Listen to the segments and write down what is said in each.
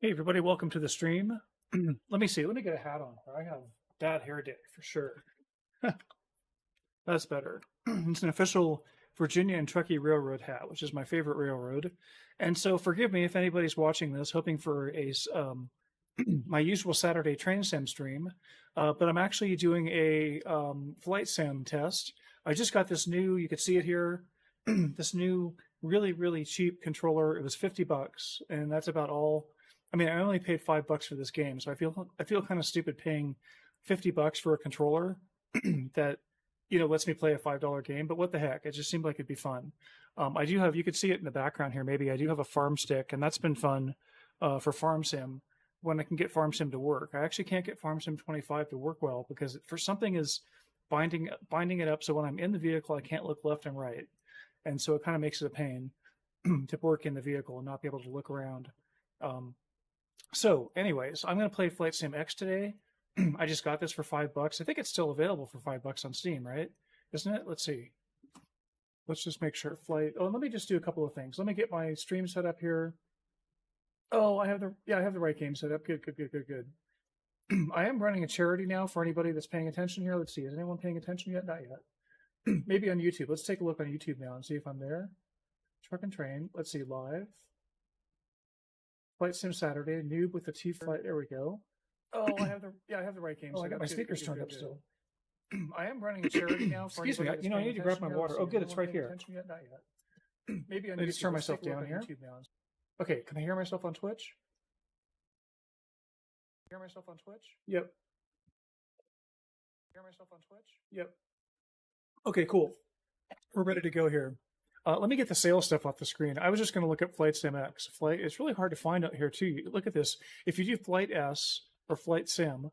Hey everybody, welcome to the stream. Let me see. Let me get a hat on. I have bad hair day for sure. That's better. It's an official Virginia and Truckee Railroad hat, which is my favorite railroad. And so forgive me if anybody's watching this hoping for a my usual Saturday train sim stream, but I'm actually doing a flight sim test. I just got this new, you could see it here, this new really cheap controller. It was $50, and that's about all. I mean, I only paid $5 for this game, so I feel kind of stupid paying $50 for a controller that lets me play a $5 game. But what the heck? It just seemed like it'd be fun. I do have, you could see it in the background here. Maybe I do have a farm stick, and that's been fun for farm sim when I can get farm sim to work. I actually can't get farm sim 25 to work well because for something is binding it up so when I'm in the vehicle I can't look left and right, and so it kind of makes it a pain to work in the vehicle and not be able to look around. So anyways, I'm going to play Flight Sim X today. I just got this for $5. I think it's still available for $5 on Steam, right? Isn't it? Let's see. Let's just make sure flight. Oh, let me just do a couple of things. Let me get my stream set up here. Oh, I have the right game set up. Good. I am running a charity now for anybody that's paying attention here. Let's see. Is anyone paying attention yet? Not yet. Maybe on YouTube. Let's take a look on YouTube now and see if I'm there. Truck and train. Let's see. Live. Flight Sim Saturday. Newb with the T flight. There we go. Oh, I have the right game. Oh, I got my speakers turned up still. I am running a charity now. For Excuse me. I need to grab my water. Oh, good. It's right here. Yet? Not yet. Maybe I need to turn myself down here. Okay. Can I hear myself on Twitch? Hear myself on Twitch? Yep. Hear myself on Twitch? Yep. Okay, cool. We're ready to go here. Let me get the sales stuff off the screen. I was just going to look up Flight Sim X. It's really hard to find out here too. Look at this. If you do Flight S or Flight Sim,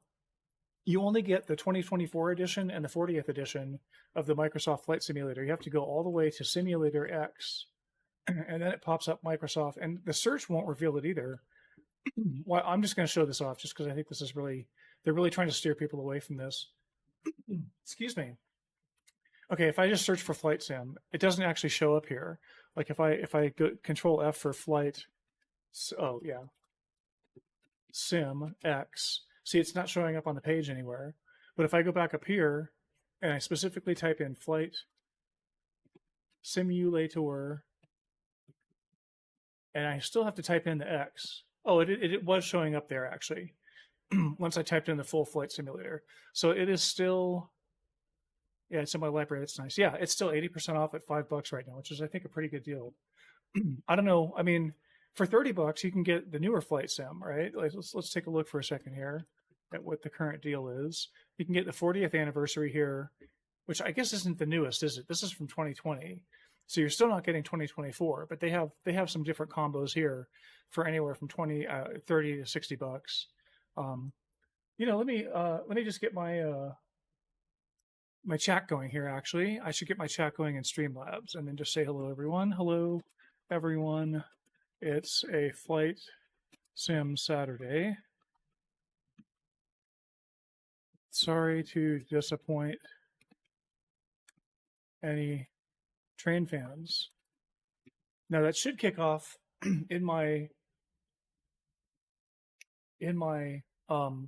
you only get the 2024 edition and the 40th edition of the Microsoft Flight Simulator. You have to go all the way to Simulator X, and then it pops up Microsoft, and the search won't reveal it either. Well, I'm just going to show this off just because I think this is they're really trying to steer people away from this. Excuse me. Okay, if I just search for Flight Sim, it doesn't actually show up here. Like if I go Control F for Flight, oh yeah, Sim X. See, it's not showing up on the page anywhere. But if I go back up here and I specifically type in Flight Simulator, and I still have to type in the X. Oh, it was showing up there actually. Once I typed in the full Flight Simulator, so it is still. Yeah, it's in my library. That's nice. Yeah, it's still 80% off at $5 right now, which is, I think, a pretty good deal. I don't know. I mean, for $30, you can get the newer Flight Sim, right? Let's take a look for a second here at what the current deal is. You can get the 40th anniversary here, which I guess isn't the newest, is it? This is from 2020, so you're still not getting 2024. But they have some different combos here for anywhere from 30 to $60. Let me just get my chat going here. Actually, I should get my chat going in Streamlabs and then just say hello everyone. Hello everyone. It's a Flight Sim Saturday. Sorry to disappoint any train fans. Now that should kick off in my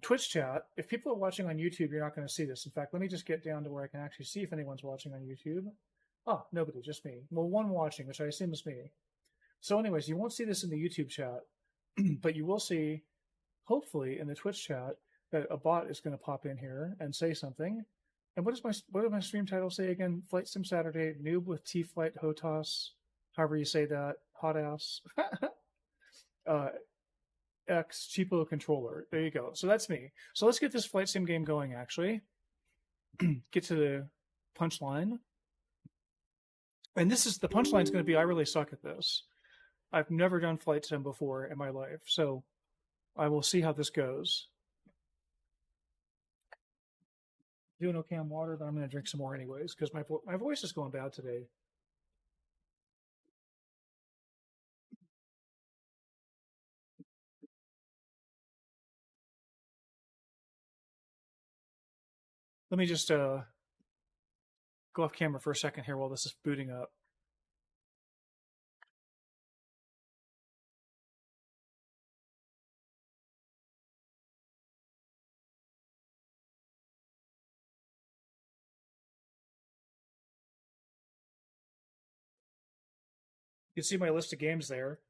Twitch chat. If people are watching on YouTube, you're not going to see this. In fact, let me just get down to where I can actually see if anyone's watching on YouTube. Oh, nobody, just me. Well, one watching, which I assume is me. So anyways, you won't see this in the YouTube chat, but you will see, hopefully, in the Twitch chat that a bot is going to pop in here and say something. And what does my stream title say again? Flight Sim Saturday, Newb with T-Flight Hotas, however you say that, Hotas. X Cheapo controller. There you go. So that's me. So let's get this Flight Sim game going, actually. Get to the punchline. And this is, the punchline is going to be, I really suck at this. I've never done Flight Sim before in my life, so I will see how this goes. Doing okay on water, but I'm going to drink some more anyways, because my voice is going bad today. Let me just go off camera for a second here while this is booting up. can see my list of games there.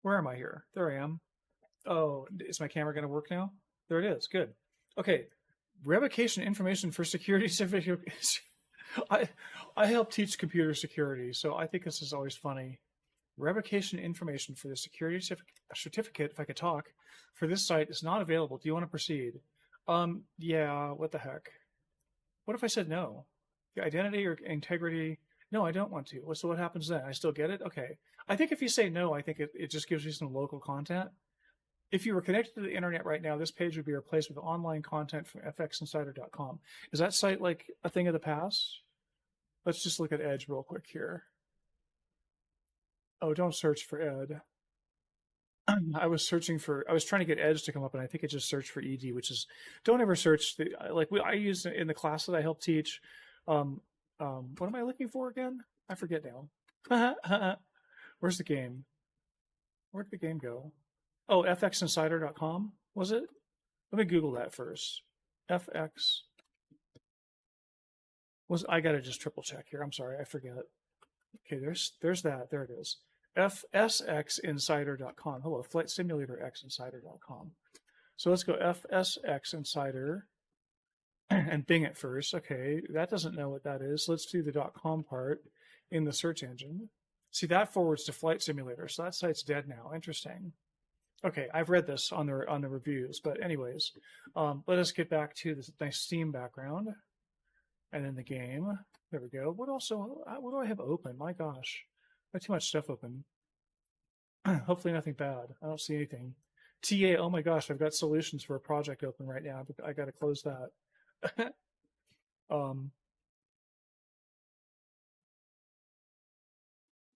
Where am I here? There I am. Oh, is my camera going to work now? There it is. Good. Okay. Revocation information for security certificate. I I help teach computer security, so I think this is always funny. Revocation information for the security certificate, if I could talk, for this site is not available. Do you want to proceed? Yeah, what the heck? What if I said no? The identity or integrity? No, I don't want to. So what happens then? I still get it? Okay. I think if you say no, I think it just gives you some local content. If you were connected to the internet right now, this page would be replaced with online content from fxinsider.com. Is that site like a thing of the past? Let's just look at Edge real quick here. Oh, don't search for Ed. I was trying to get Edge to come up, and I think it just searched for ED, which is, don't ever search I use in the class that I help teach. What am I looking for again? I forget now. Where's the game? Where'd the game go? Oh, fxinsider.com, was it? Let me Google that first. FX. I gotta just triple check here. I'm sorry, I forget. Okay, there's that. There it is. fsxinsider.com. Hello, Flight Simulator Xinsider.com. So let's go FSX Insider and Bing it first. Okay, that doesn't know what that is. Let's do the .com part in the search engine. See, that forwards to Flight Simulator, so that site's dead now. Interesting. Okay, I've read this on the reviews, but anyways, let us get back to this nice Steam background, and then the game. There we go. What do I have open? My gosh, I have too much stuff open. Hopefully nothing bad. I don't see anything. TA, oh my gosh, I've got solutions for a project open right now. I got to close that.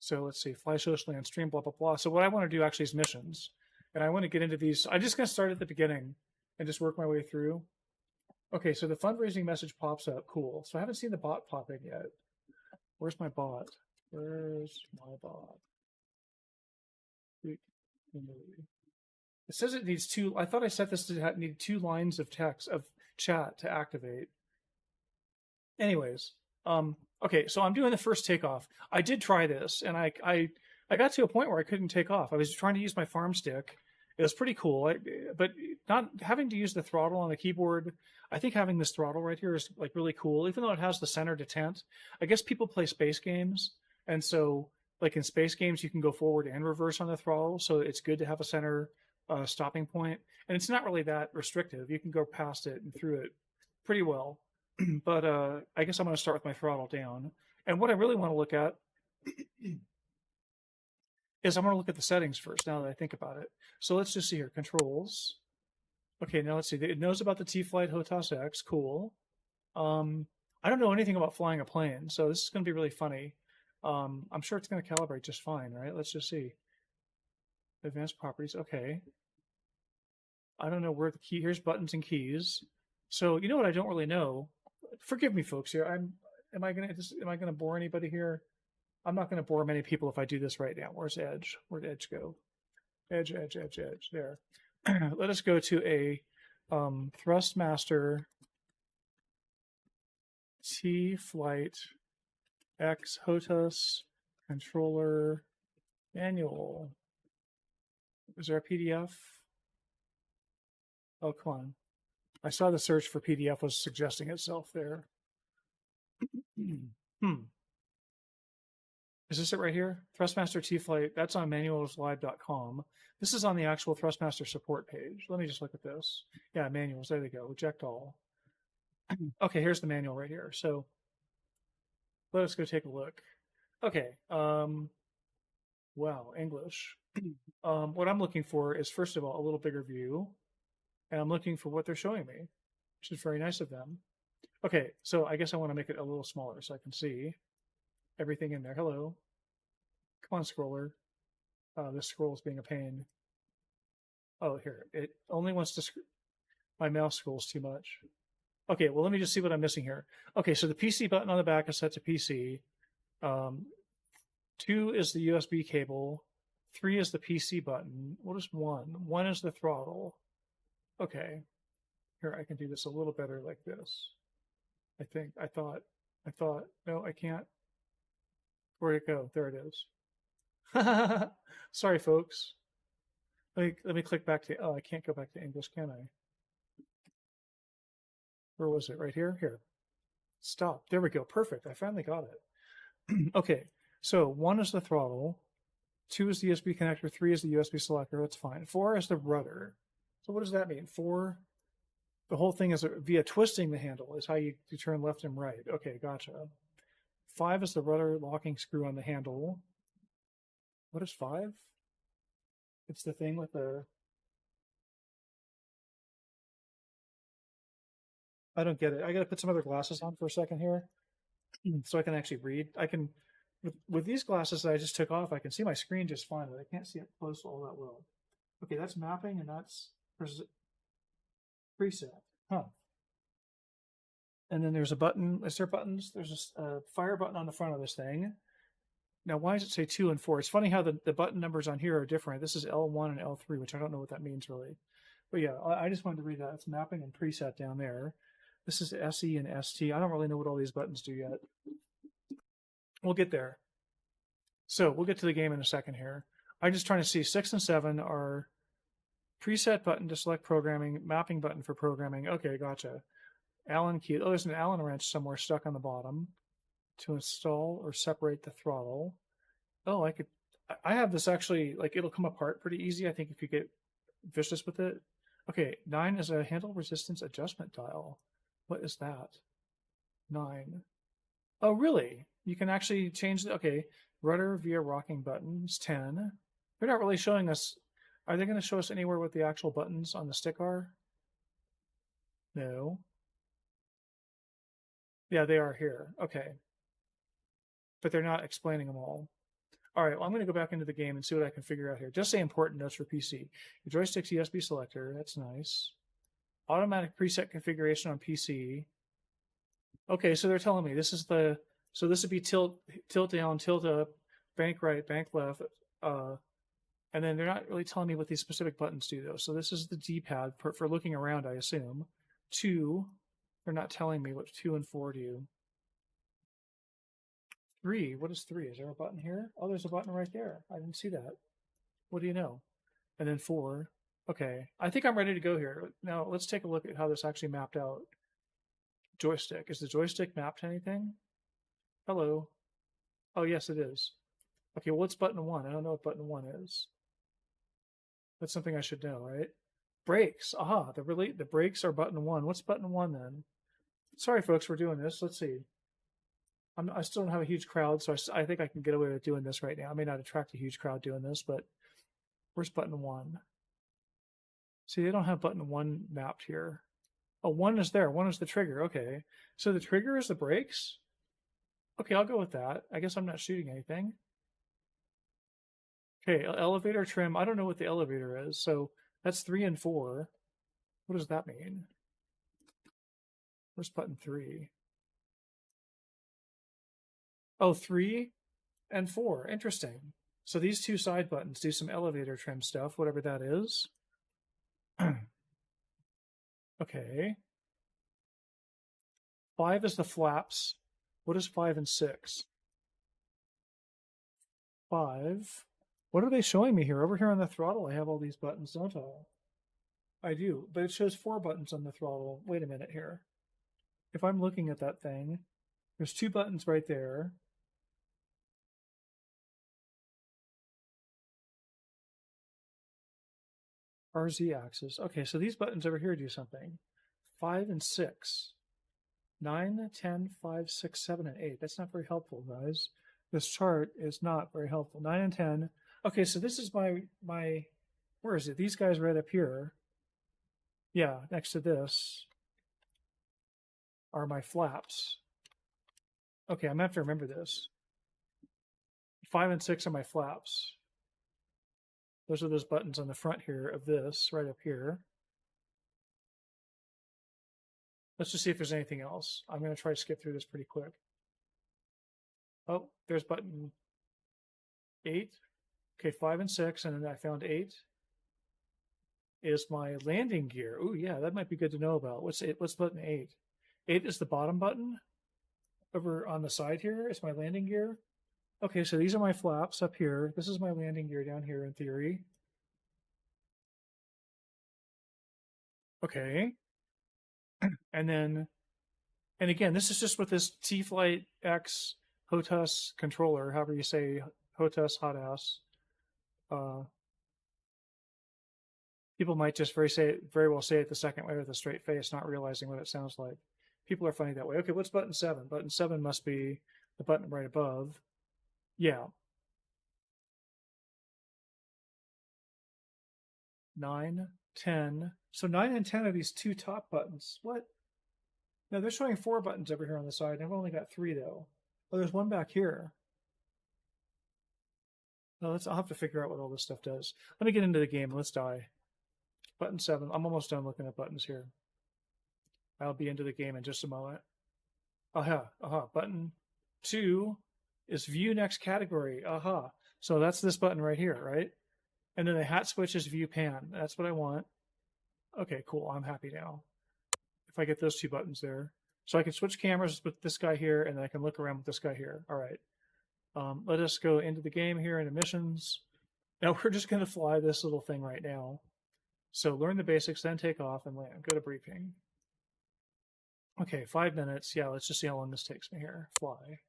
So let's see, fly socially on stream, blah, blah, blah. So what I want to do actually is missions. And I want to get into these. I'm just going to start at the beginning and just work my way through. Okay, so the fundraising message pops up. Cool. So I haven't seen the bot pop in yet. Where's my bot? Where's my bot? It says it needs two. I thought I set this to need 2 lines of text, of chat to activate. Anyways, okay, so I'm doing the first takeoff. I did try this, and I got to a point where I couldn't take off. I was trying to use my farm stick. It was pretty cool, but not having to use the throttle on the keyboard. I think having this throttle right here is like really cool, even though it has the center detent. I guess people play space games, and so like in space games, you can go forward and reverse on the throttle. So it's good to have a center stopping point, and it's not really that restrictive. You can go past it and through it pretty well. But I guess I'm going to start with my throttle down. And what I really want to look at is I'm going to look at the settings first now that I think about it. So let's just see here, controls. Okay, now let's see. It knows about the T-Flight Hotas X, cool. I don't know anything about flying a plane, so this is going to be really funny. I'm sure it's going to calibrate just fine, right? Let's just see. Advanced properties, okay. I don't know where the key, here's buttons and keys. So you know what I don't really know? Forgive me, folks, here. Am I gonna bore anybody here? I'm not gonna bore many people if I do this right now. Where's Edge? Where'd Edge go? Edge. There. Let us go to a Thrustmaster T-Flight X Hotas controller manual. Is there a PDF? Oh, come on. I saw the search for PDF was suggesting itself there. Is this it right here? Thrustmaster T-Flight, that's on manualslive.com. This is on the actual Thrustmaster support page. Let me just look at this. Yeah, manuals, there they go, reject all. Okay, here's the manual right here. So let us go take a look. Okay, wow, English. What I'm looking for is, first of all, a little bigger view. And I'm looking for what they're showing me, which is very nice of them. Okay, so I guess I want to make it a little smaller so I can see everything in there. Hello. Come on, scroller. This scroll is being a pain. Oh, here. It only wants to... My mouse scrolls too much. Okay, well, let me just see what I'm missing here. Okay, so the PC button on the back is set to PC. 2 is the USB cable. 3 is the PC button. What is 1? 1 is the throttle. Okay, here I can do this a little better like this. I thought I thought, no, I can't. Where'd it go? There it is. Sorry, folks. Let me click back to, oh, I can't go back to English, can I? Where was it? Right here? Here. Stop. There we go. Perfect. I finally got it. Okay. So 1 is the throttle. 2 is the USB connector. 3 is the USB selector. That's fine. 4 is the rudder. So what does that mean? 4, the whole thing is via twisting the handle is how you turn left and right. Okay, gotcha. 5 is the rudder locking screw on the handle. What is 5? It's the thing with the... I don't get it. I got to put some other glasses on for a second here so I can actually read. I can, with these glasses that I just took off, I can see my screen just fine, but I can't see it close all that well. Okay, that's mapping and that's preset. Huh. And then there's a button. Is there buttons? There's a fire button on the front of this thing. Now, why does it say 2 and 4? It's funny how the button numbers on here are different. This is L1 and L3, which I don't know what that means really. But yeah, I just wanted to read that. It's mapping and preset down there. This is SE and ST. I don't really know what all these buttons do yet. We'll get there. So we'll get to the game in a second here. I'm just trying to see 6 and 7 are preset button to select programming, mapping button for programming. Okay, gotcha. Allen key. Oh, there's an Allen wrench somewhere stuck on the bottom to install or separate the throttle. Oh, I have this actually, like it'll come apart pretty easy, I think, if you get vicious with it. Okay, 9 is a handle resistance adjustment dial. What is that? 9. Oh, really? You can actually change the, okay, rudder via rocking buttons, 10. They're not really showing us, are they going to show us anywhere what the actual buttons on the stick are? No. Yeah, they are here. Okay. But they're not explaining them all. All right, well, I'm going to go back into the game and see what I can figure out here. Just say important notes for PC. Your joystick's USB selector. That's nice. Automatic preset configuration on PC. Okay, so they're telling me this is the, so this would be tilt down, tilt up, bank right, bank left, and then they're not really telling me what these specific buttons do though. So this is the D-pad for looking around, I assume. 2, they're not telling me what 2 and 4 do. 3, what is 3? Is there a button here? Oh, there's a button right there. I didn't see that. What do you know? And then 4. Okay, I think I'm ready to go here. Now, let's take a look at how this actually mapped out. Joystick. Is the joystick mapped to anything? Hello. Oh, yes, it is. Okay, well, what's button 1? I don't know what button 1 is. That's something I should know, right? Brakes. Aha, the brakes are button 1. What's button 1 then? Sorry, folks, we're doing this. Let's see. I still don't have a huge crowd, so I think I can get away with doing this right now. I may not attract a huge crowd doing this, but where's button 1? See, they don't have button 1 mapped here. Oh, 1 is there. 1 is the trigger. Okay. So the trigger is the brakes? Okay, I'll go with that. I guess I'm not shooting anything. Okay, elevator trim. I don't know what the elevator is, so that's 3 and 4. What does that mean? Where's button 3? Oh, 3 and 4. Interesting. So these 2 side buttons do some elevator trim stuff, whatever that is. Okay. 5 is the flaps. What is 5 and 6? 5. What are they showing me here? Over here on the throttle, I have all these buttons, don't I? I do, but it shows 4 buttons on the throttle. Wait a minute here. If I'm looking at that thing, there's 2 buttons right there. RZ axis. Okay, so these buttons over here do something. 5 and 6. 9, 10, 5, 6, 7, and 8. That's not very helpful, guys. This chart is not very helpful. 9 and 10. Okay, so this is my where is it? These guys right up here. Yeah, next to this are my flaps. Okay, I'm going to have to remember this. 5 and 6 are my flaps. Those are those buttons on the front here of this, right up here. Let's just see if there's anything else. I'm going to try to skip through this pretty quick. Oh, there's button 8. Okay, 5 and 6, and then I found 8 is my landing gear. Oh, yeah, that might be good to know about. What's button 8? 8 is the bottom button. over on the side here is my landing gear. Okay, so these are my flaps up here. This is my landing gear down here in theory. Okay. And then, and again, this is just with this T-Flight X Hotas controller, however you say Hotas. People might just very well say it the second way with a straight face, not realizing what it sounds like. People are funny that way. Okay, what's button 7? Button 7 must be the button right above. Yeah. 9, 10. So 9 and 10 are these two top buttons. What? No, they're showing 4 buttons over here on the side. And I've only got 3 though. Oh, there's one back here. No, I'll have to figure out what all this stuff does. Let me get into the game. Let's die. Button 7. I'm almost done looking at buttons here. I'll be into the game in just a moment. Button 2 is view next category. So that's this button right here, right? And then the hat switch is view pan. That's what I want. Okay, cool. I'm happy now. If I get those 2 buttons there. So I can switch cameras with this guy here, and then I can look around with this guy here. All right. Let us go into the game here, into missions. Now we're just going to fly this little thing right now. So learn the basics, then take off and land. Go to briefing. Okay, 5 minutes. Yeah, let's just see how long this takes me here. Fly.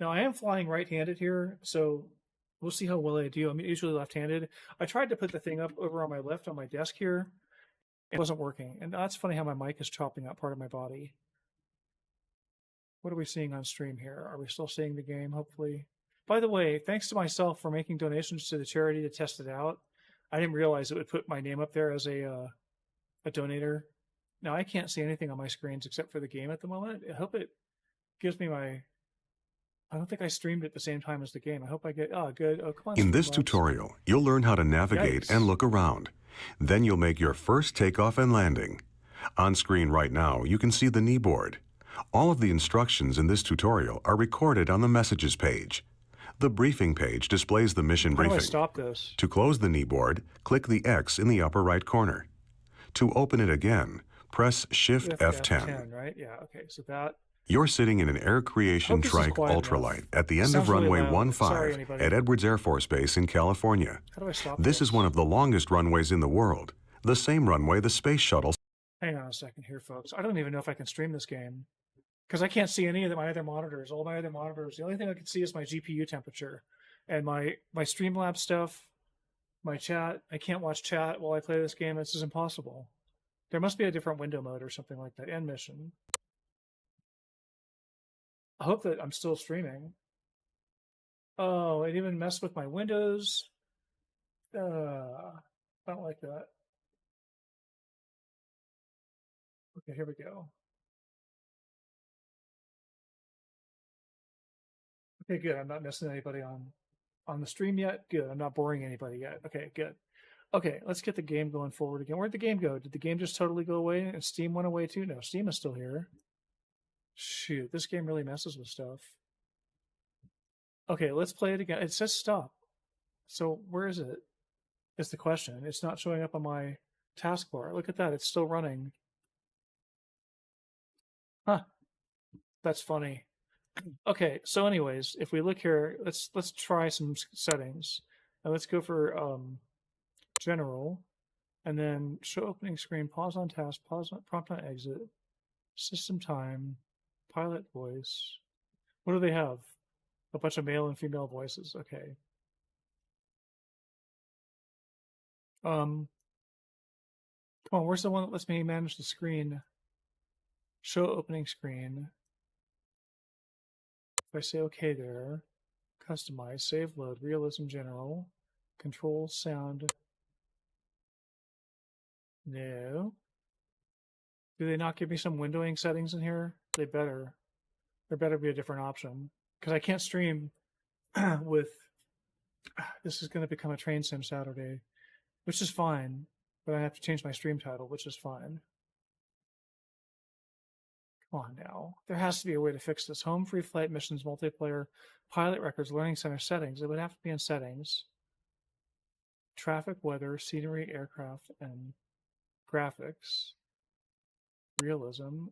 Now I am flying right-handed here, so we'll see how well I do. I'm usually left-handed. I tried to put the thing up over on my left on my desk here. It wasn't working. And that's funny how my mic is chopping out part of my body. What are we seeing on stream here? Are we still seeing the game, hopefully? By the way, thanks to myself for making donations to the charity to test it out. I didn't realize it would put my name up there as a donator. Now, I can't see anything on my screens except for the game at the moment. I hope it gives me my... I don't think I streamed at the same time as the game. I hope I get... Oh, good. Oh, come on. In this tutorial, you'll learn how to navigate and look around. Then you'll make your first takeoff and landing. On screen right now, you can see the knee board. All of the instructions in this tutorial are recorded on the messages page. The briefing page displays the mission briefing. How do I stop this? To close the knee board, click the X in the upper right corner. To open it again, press Shift F10. Right? Yeah, okay. So that... You're sitting in an Air Creation Trike Ultralight at the end of runway 15 at Edwards Air Force Base in California. How do I stop this is one of the longest runways in the world, the same runway the space shuttle... Hang on a second here, folks. I don't even know if I can stream this game. Because I can't see any of my other monitors. All my other monitors, the only thing I can see is my GPU temperature. And my Streamlabs stuff, my chat. I can't watch chat while I play this game. This is impossible. There must be a different window mode or something like that. End mission. I hope that I'm still streaming. Oh, it even messed with my windows. I don't like that. Okay, here we go. Okay, good. I'm not missing anybody on the stream yet. Good. I'm not boring anybody yet. Okay, good. Okay, let's get the game going forward again. Where'd the game go? Did the game just totally go away and Steam went away too? No, Steam is still here. Shoot, this game really messes with stuff. Okay, let's play it again. It says stop. So where is it? Is the question. It's not showing up on my taskbar. Look at that. It's still running. Huh. That's funny. Okay, so anyways, if we look here, let's try some settings. Now let's go for general, and then show opening screen, pause on task, pause on prompt on exit, system time, pilot voice. What do they have? A bunch of male and female voices. Okay. Come on, where's the one that lets me manage the screen? Show opening screen. If I say OK there, customize, save, load, realism, general, control, sound. No. Do they not give me some windowing settings in here? They better. There better be a different option. Because I can't stream with... This is going to become a train sim Saturday, which is fine. But I have to change my stream title, which is fine. Come on now. There has to be a way to fix this. Home, free flight, missions, multiplayer, pilot records, learning center settings. It would have to be in settings. Traffic, weather, scenery, aircraft, and graphics. Realism.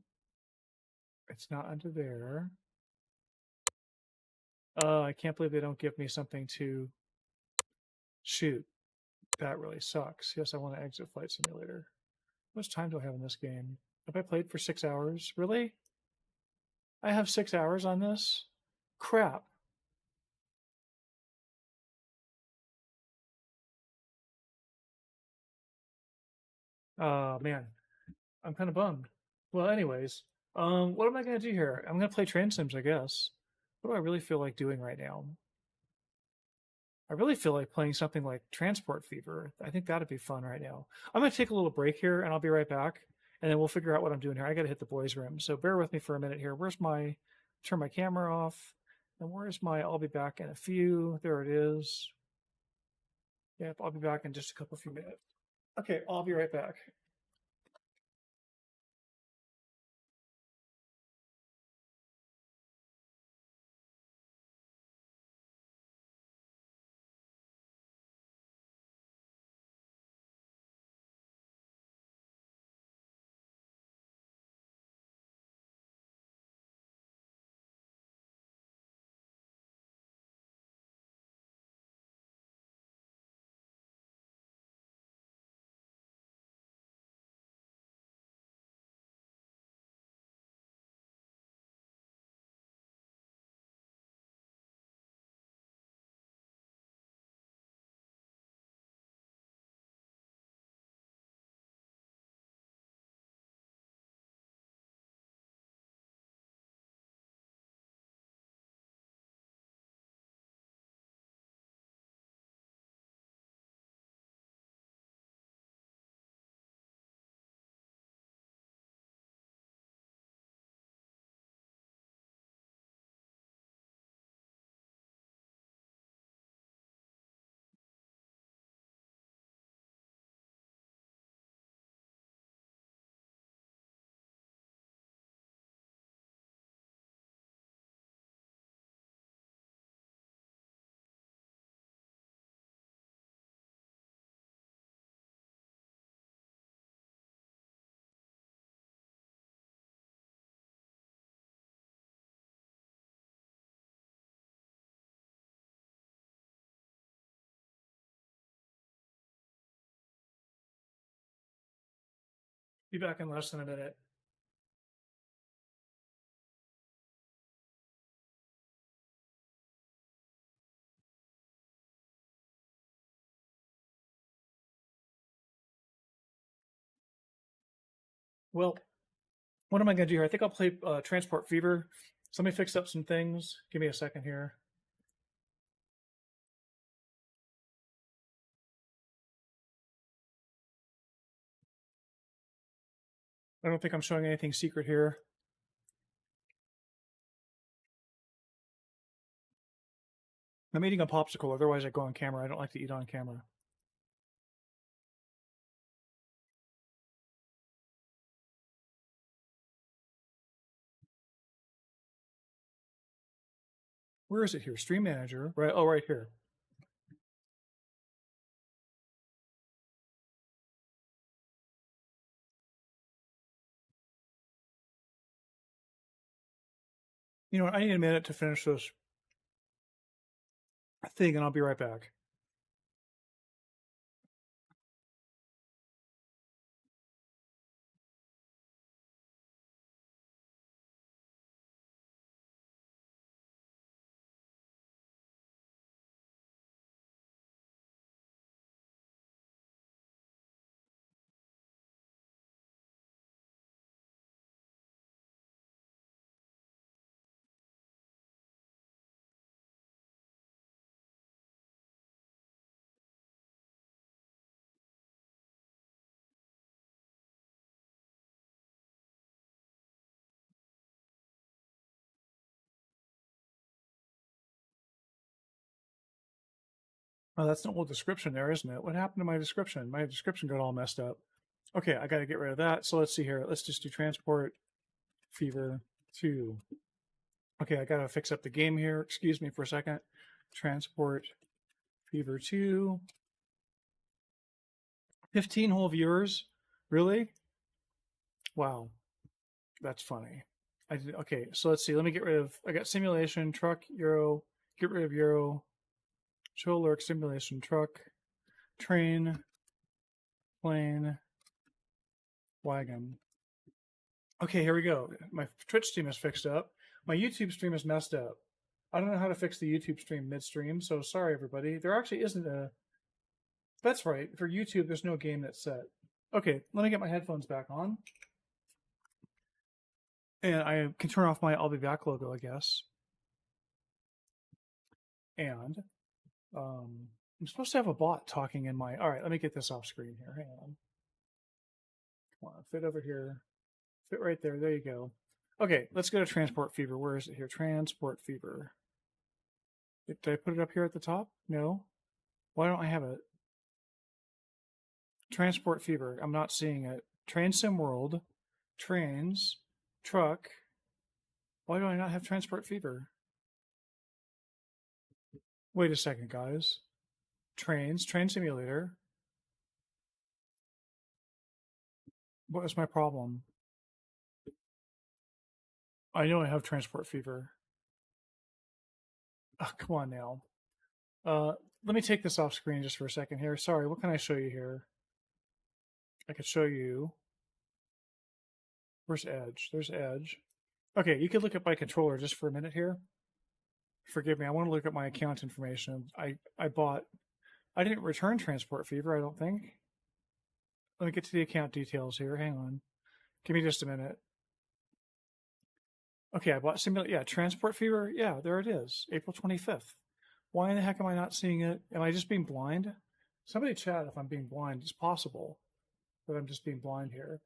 It's not under there. I can't believe they don't give me something to shoot. That really sucks. Yes, I want to exit Flight Simulator. How much time do I have in this game? Have I played for 6 hours? Really? I have 6 hours on this? Crap. Man, I'm kind of bummed. Well, anyways, what am I gonna do here? I'm gonna play Train Sims, I guess. What do I really feel like doing right now? I really feel like playing something like Transport Fever. I think that'd be fun right now. I'm gonna take a little break here, and I'll be right back, and then we'll figure out what I'm doing here. I gotta hit the boys' room, so bear with me for a minute here. Where's my turn my camera off? And where's my I'll be back in a few? There it is. Yep, I'll be back in just a couple few minutes. Okay, I'll be right back. Be back in less than a minute. Well, what am I going to do here? I think I'll play Transport Fever. So let me fix up some things. Give me a second here. I don't think I'm showing anything secret here. I'm eating a popsicle, otherwise I go on camera. I don't like to eat on camera. Where is it here? Stream Manager. Right. Oh, right here. You know what? I need a minute to finish this thing, and I'll be right back. Oh, that's an old description there, isn't it? What happened to my description? My description got all messed up. Okay, I got to get rid of that. So let's see here. Let's just do Transport Fever 2. Okay, I got to fix up the game here. Excuse me for a second. Transport Fever 2. 15 whole viewers? Really? Wow. That's funny. Okay, so let's see. Let me get rid of. I got simulation, truck, Euro, Get rid of Euro. Show alert, simulation, truck, train, plane, wagon. Okay, here we go. My Twitch stream is fixed up. My YouTube stream is messed up. I don't know how to fix the YouTube stream midstream, so sorry everybody. There actually isn't a... That's right. For YouTube, there's no game that's set. Okay, let me get my headphones back on. And I can turn off my I'll be back logo, I guess. And I'm supposed to have a bot talking in my... All right, let me get this off screen here. Hang on. Come on, fit over here. Fit right there. There you go. Okay, let's go to Transport Fever. Where is it here? Transport Fever. Did I put it up here at the top? No. Why don't I have it? Transport Fever. I'm not seeing it. Train Sim World. Trains. Truck. Why do I not have Transport Fever? Wait a second, guys. Trains. Train Simulator. What is my problem? I know I have Transport Fever. Oh, come on now. Let me take this off screen just for a second here. Sorry, what can I show you here? I could show you. Where's Edge? There's Edge. Okay, you could look at my controller just for a minute here. Forgive me, I want to look at my account information. I didn't return Transport Fever, I don't think. Let me get to the account details here. Hang on. Give me just a minute. Okay, I bought Transport Fever. Yeah, there it is. April 25th. Why in the heck am I not seeing it? Am I just being blind? Somebody chat if I'm being blind. It's possible that I'm just being blind here.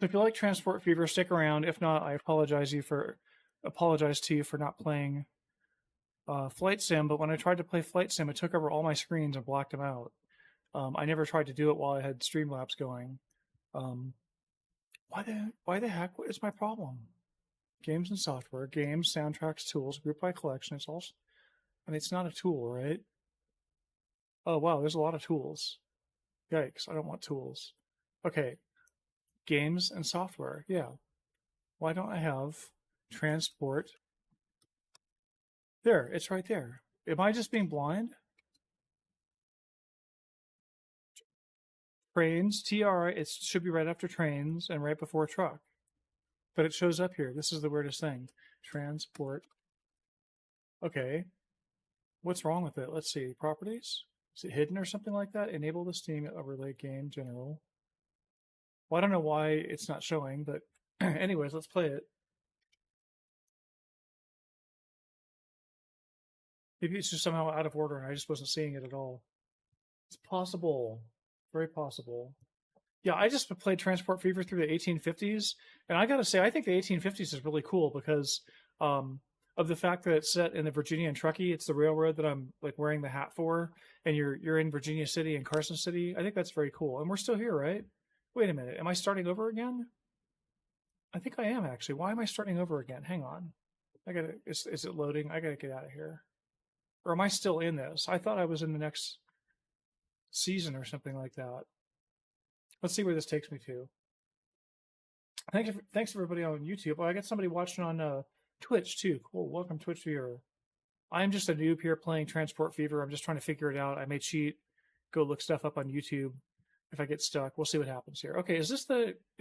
So if you like Transport Fever, stick around. If not, I apologize to you for not playing Flight Sim. But when I tried to play Flight Sim, it took over all my screens and blocked them out. I never tried to do it while I had Streamlabs going. Why the heck? What is my problem? Games and software, games, soundtracks, tools, group by collection. It's all. I mean, it's not a tool, right? Oh wow, there's a lot of tools. Yikes! I don't want tools. Okay, games and software. Yeah. Why don't I have transport? There, it's right there. Am I just being blind? Trains, TR, it should be right after trains and right before truck. But it shows up here. This is the weirdest thing. Transport. Okay. What's wrong with it? Let's see. Properties? Is it hidden or something like that? Enable the Steam overlay game general. Well, I don't know why it's not showing, but anyways, let's play it. Maybe it's just somehow out of order and I just wasn't seeing it at all. It's possible. Very possible. Yeah, I just played Transport Fever through the 1850s, and I gotta say, I think the 1850s is really cool because of the fact that it's set in the Virginia and Truckee. It's the railroad that I'm like wearing the hat for, and you're in Virginia City and Carson City. I think that's very cool, and we're still here, right? Wait a minute, am I starting over again? I think I am actually. Why am I starting over again? Hang on, is it loading? I gotta get out of here, or am I still in this? I thought I was in the next season or something like that. Let's see where this takes me to. Thanks everybody on YouTube. Oh, I got somebody watching on Twitch too. Cool. Welcome, Twitch viewer. I'm just a noob here playing Transport Fever. I'm just trying to figure it out. I may cheat, go look stuff up on YouTube. If I get stuck, we'll see what happens here. Okay, is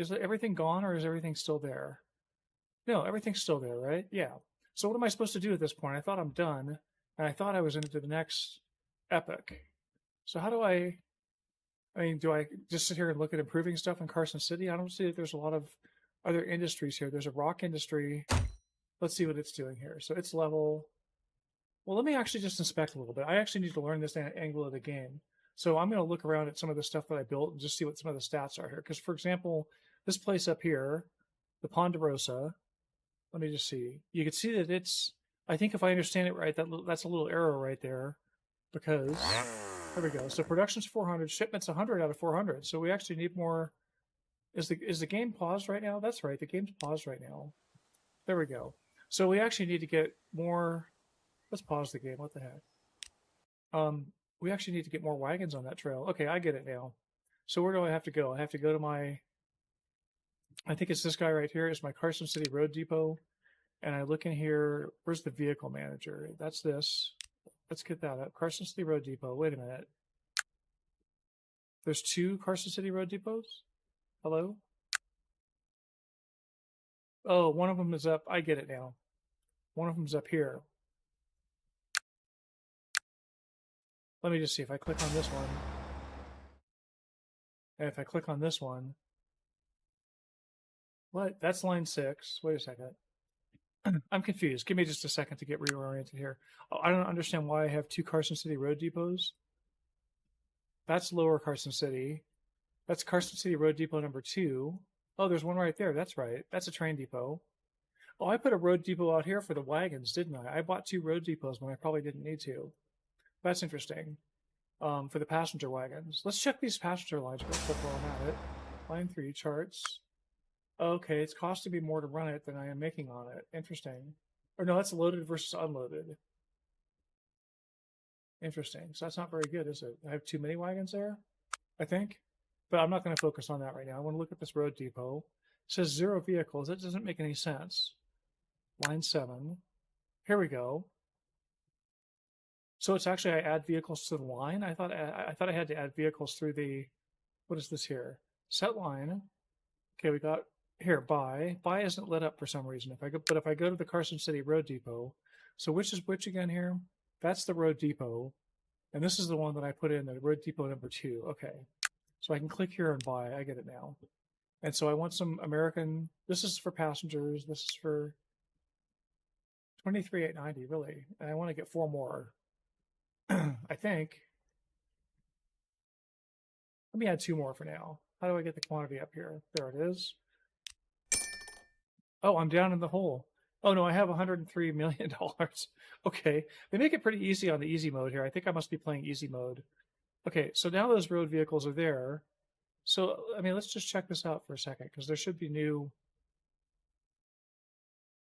everything gone or is everything still there? No, everything's still there, right? Yeah. So what am I supposed to do at this point? I thought I'm done, and I thought I was into the next epic. So how do I mean, do I just sit here and look at improving stuff in Carson City? I don't see that there's a lot of other industries here. There's a rock industry. Let's see what it's doing here. So it's level. Well, let me actually just inspect a little bit. I actually need to learn this angle of the game. So I'm going to look around at some of the stuff that I built and just see what some of the stats are here. Because, for example, this place up here, the Ponderosa, let me just see. You can see that it's, I think if I understand it right, that's a little arrow right there. Because, there we go. So production's 400, shipment's 100 out of 400. So we actually need more. Is the game paused right now? That's right. The game's paused right now. There we go. So we actually need to get more. Let's pause the game. What the heck? We actually need to get more wagons on that trail. Okay, I get it now. So where do I have to go? I have to go to my, I think it's this guy right here. It's my Carson City Road Depot. and I look in here, where's the vehicle manager? That's this. Let's get that up. Carson City Road Depot. Wait a minute. There's 2 Carson City Road Depots? Hello? Oh, one of them is up. I get it now. One of them's up here. Let me just see if I click on this one. And if I click on this one. What? That's line 6. Wait a second. I'm confused. Give me just a second to get reoriented here. Oh, I don't understand why I have 2 Carson City Road Depots. That's Lower Carson City. That's Carson City Road Depot number 2. Oh, there's one right there. That's right. That's a train depot. Oh, I put a road depot out here for the wagons, didn't I? I bought 2 road depots when I probably didn't need to. That's interesting. For the passenger wagons. Let's check these passenger lines real quick while I'm at it. Line 3, charts. Okay, it's costing me more to run it than I am making on it. Interesting. Or no, that's loaded versus unloaded. Interesting. So that's not very good, is it? I have too many wagons there, I think. But I'm not going to focus on that right now. I want to look at this road depot. It says 0 vehicles. That doesn't make any sense. Line 7. Here we go. So it's actually I add vehicles to the line. I thought I had to add vehicles through the. What is this here? Set line. Okay, we got here buy. Buy isn't lit up for some reason. If I go to the Carson City Road Depot. So which is which again here? That's the road depot, and this is the one that I put in, the road depot number 2. Okay, so I can click here and buy. I get it now. And so I want some American. This is for passengers. This is for $23,890 really, and I want to get 4 more. I think. Let me add 2 more for now. How do I get the quantity up here? There it is. Oh, I'm down in the hole. Oh no, I have $103 million. Okay, they make it pretty easy on the easy mode here. I think I must be playing easy mode. Okay, so now those road vehicles are there. So, I mean, let's just check this out for a second, because there should be new.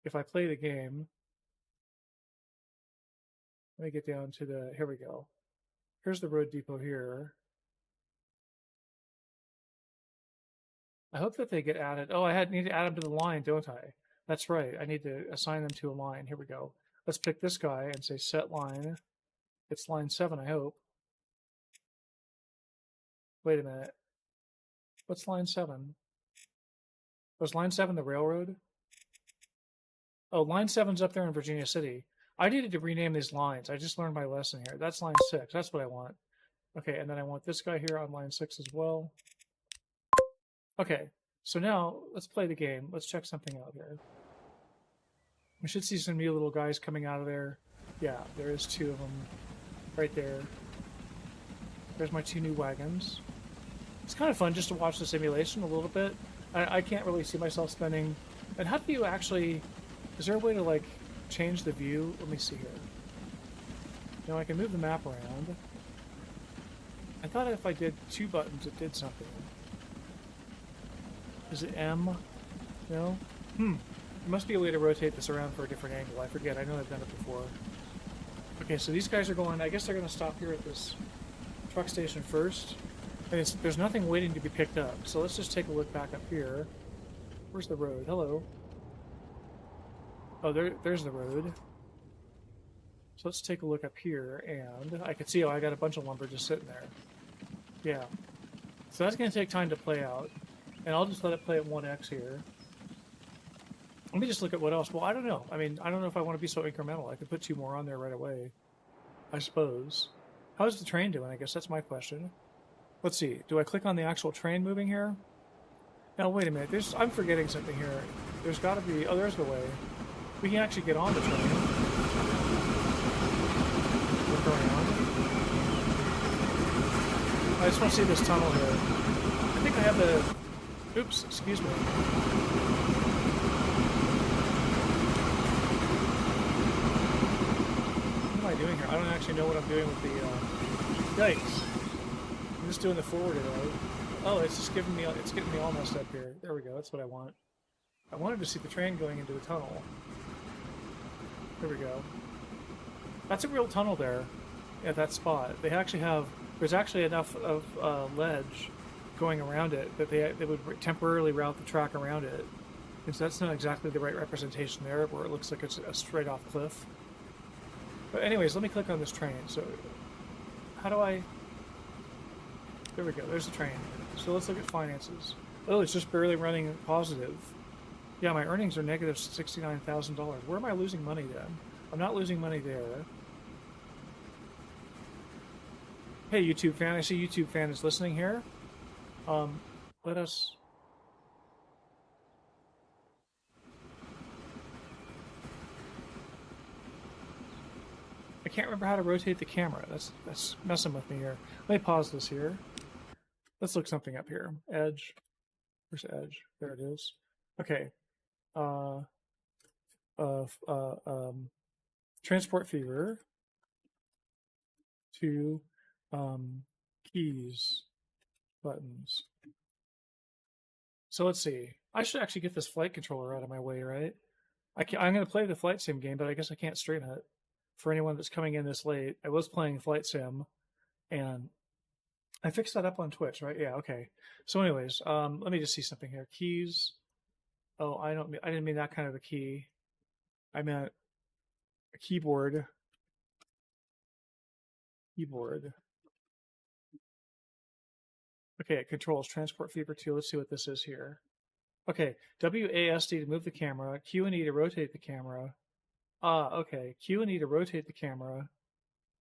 If I play the game, let me get down to the, here we go. Here's the road depot here. I hope that they get added. Oh, need to add them to the line, don't I? That's right. I need to assign them to a line. Here we go. Let's pick this guy and say set line. It's line 7, I hope. Wait a minute. What's line 7? Was line 7 the railroad? Oh, line 7's up there in Virginia City. I needed to rename these lines. I just learned my lesson here. That's line 6. That's what I want. Okay, and then I want this guy here on line 6 as well. Okay, so now let's play the game. Let's check something out here. We should see some new little guys coming out of there. Yeah, there is 2 of them right there. There's my 2 new wagons. It's kind of fun just to watch the simulation a little bit. I can't really see myself spending... And how do you actually... Is there a way to, like, change the view? Let me see here. Now I can move the map around. I thought if I did 2 buttons, it did something. Is it M? No? There must be a way to rotate this around for a different angle. I forget. I know I've done it before. Okay, so these guys are going... I guess they're going to stop here at this truck station first. And there's nothing waiting to be picked up. So let's just take a look back up here. Where's the road? Hello. Oh, there's the road. So let's take a look up here. And I can see, I got a bunch of lumber just sitting there. Yeah. So that's going to take time to play out. And I'll just let it play at 1x here. Let me just look at what else. Well, I don't know. I mean, I don't know if I want to be so incremental. I could put 2 more on there right away, I suppose. How's the train doing? I guess that's my question. Let's see. Do I click on the actual train moving here? Now, wait a minute. I'm forgetting something here. There's got to be... Oh, there's the way. We can actually get on the train. Look around. I just want to see this tunnel here. I think I have the... Oops, excuse me. What am I doing here? I don't actually know what I'm doing with the, yikes. I'm just doing the forward arrow. Oh, it's just giving me, it's getting me all messed up here. There we go, that's what I want. I wanted to see the train going into a tunnel. There we go. That's a real tunnel there at that spot. They actually have, there's actually enough of ledge going around it that they would temporarily route the track around it. Because that's not exactly the right representation there, where it looks like it's a straight off cliff. But anyways, let me click on this train. So how do I... There we go, there's the train. So let's look at finances. Oh, it's just barely running positive. Yeah, my earnings are negative $69,000. Where am I losing money then? I'm not losing money there. Hey, YouTube fan, I see YouTube fan is listening here. Let us... I can't remember how to rotate the camera. That's messing with me here. Let me pause this here. Let's look something up here. Edge. Where's Edge? There it is. Okay. Transport fever to keys buttons. So let's see. I should actually get this flight controller out of my way, right? I'm going to play the flight sim game, but I guess I can't straighten it. For anyone that's coming in this late, I was playing flight sim, and I fixed that up on Twitch, right? Yeah, okay. So anyways, let me just see something here. Keys. Oh, I didn't mean that kind of a key. I meant a keyboard. Keyboard. Okay, it controls Transport Fever 2. Let's see what this is here. Okay, WASD to move the camera, Q and E to rotate the camera. Okay, Q and E to rotate the camera,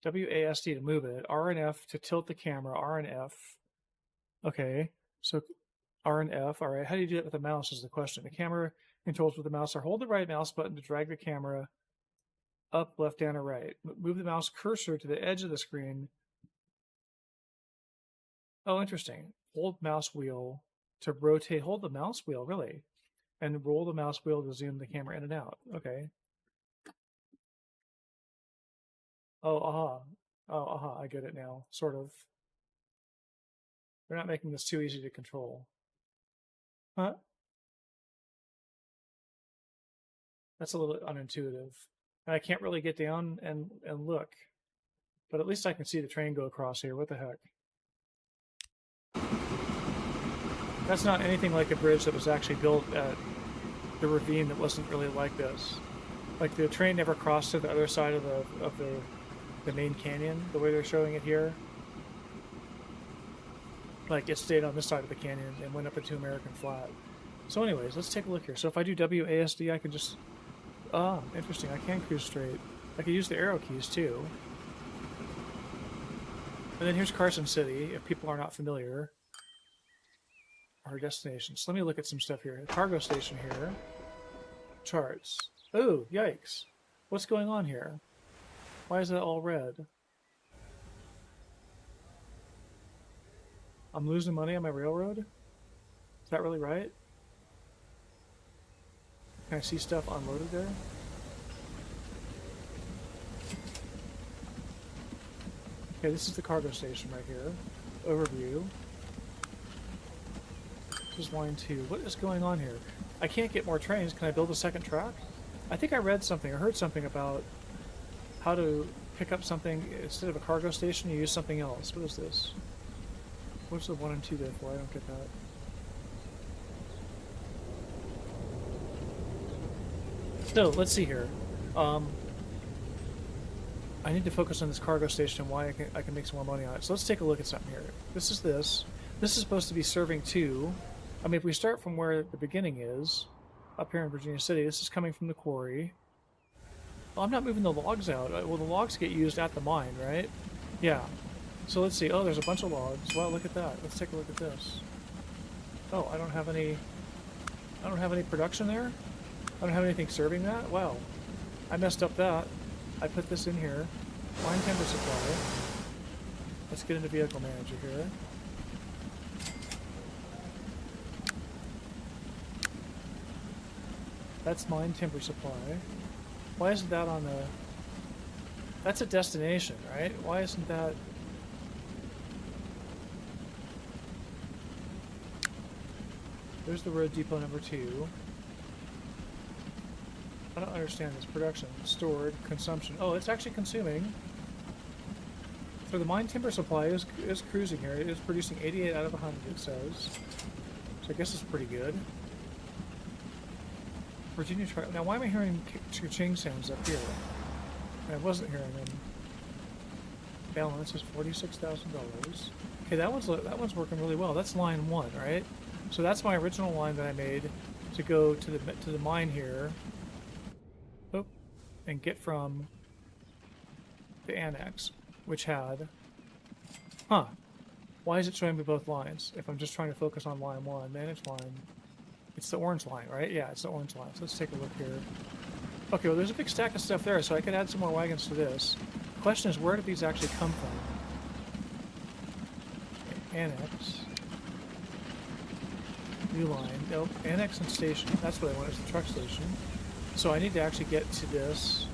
WASD to move it, R and F to tilt the camera, R and F. Okay, so R and F. All right, how do you do it with the mouse is the question. The camera controls with the mouse are hold the right mouse button to drag the camera up, left, down, or right. Move the mouse cursor to the edge of the screen. Oh, interesting. Hold mouse wheel to rotate. Hold the mouse wheel, really. And roll the mouse wheel to zoom the camera in and out. Okay. Oh, aha. Oh, aha. I get it now. Sort of. They're not making this too easy to control. Huh? That's a little unintuitive. And I can't really get down and look. But at least I can see the train go across here. What the heck? That's not anything like a bridge that was actually built at the ravine that wasn't really like this. Like the train never crossed to the other side of the main canyon, the way they're showing it here. Like it stayed on this side of the canyon and went up into American Flat. So anyways, let's take a look here. So if I do WASD, I can just... Ah, interesting. I can cruise straight. I can use the arrow keys too. And then here's Carson City, if people are not familiar. Our destination. So let me look at some stuff here. Cargo station here. Charts. Oh, yikes. What's going on here? Why is that all red? I'm losing money on my railroad? Is that really right? Can I see stuff unloaded there? Okay, this is the cargo station right here. Overview. This is line 2. What is going on here? I can't get more trains. Can I build a second track? I think I read something or heard something about how to pick up something instead of a cargo station, you use something else. What is this? What's the 1 and 2 there for? I don't get that. So, let's see here. I need to focus on this cargo station and why I can make some more money on it. So let's take a look at something here. This is this. This is supposed to be serving to... I mean, if we start from where the beginning is, up here in Virginia City, this is coming from the quarry. Well, I'm not moving the logs out. Well, the logs get used at the mine, right? Yeah. So let's see. Oh, there's a bunch of logs. Wow, look at that. Let's take a look at this. Oh, I don't have any production there? I don't have anything serving that? Wow. I messed up that. I put this in here. Mine timber supply. Let's get into vehicle manager here. That's mine timber supply. Why isn't that on the... That's a destination, right? Why isn't that... There's the road depot number 2. I don't understand this. Production, stored, consumption. Oh, it's actually consuming. So the mine timber supply is cruising here. It is producing 88 out of 100, it says. So I guess it's pretty good. Virginia truck. Now, why am I hearing cha-ching sounds up here? I wasn't hearing them. Balance is $46,000. Okay, that one's working really well. That's line 1, right? So that's my original line that I made to go to the mine here. Oop, and get from the annex, which had. Huh. Why is it showing me both lines? If I'm just trying to focus on line 1, manage line. It's the orange line, right? Yeah, it's the orange line. So let's take a look here. Okay, well, there's a big stack of stuff there, so I could add some more wagons to this. The question is, where did these actually come from? Okay, annex. New line. Nope. Annex and station. That's what I want, is the truck station. So I need to actually get to this.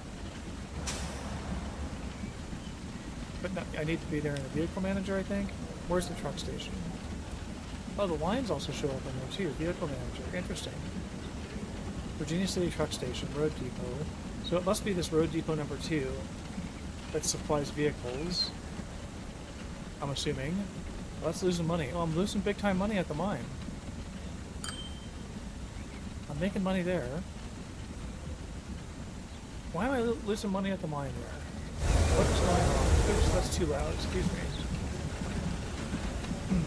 But not, I need to be there in the vehicle manager, I think. Where's the truck station? Oh, the lines also show up in there too. Vehicle manager. Interesting. Virginia City Truck Station, Road Depot. So it must be this Road Depot number 2 that supplies vehicles. I'm assuming. Well, that's losing money. Oh, I'm losing big time money at the mine. I'm making money there. Why am I losing money at the mine there? What's going on? Oops, that's too loud. Excuse me.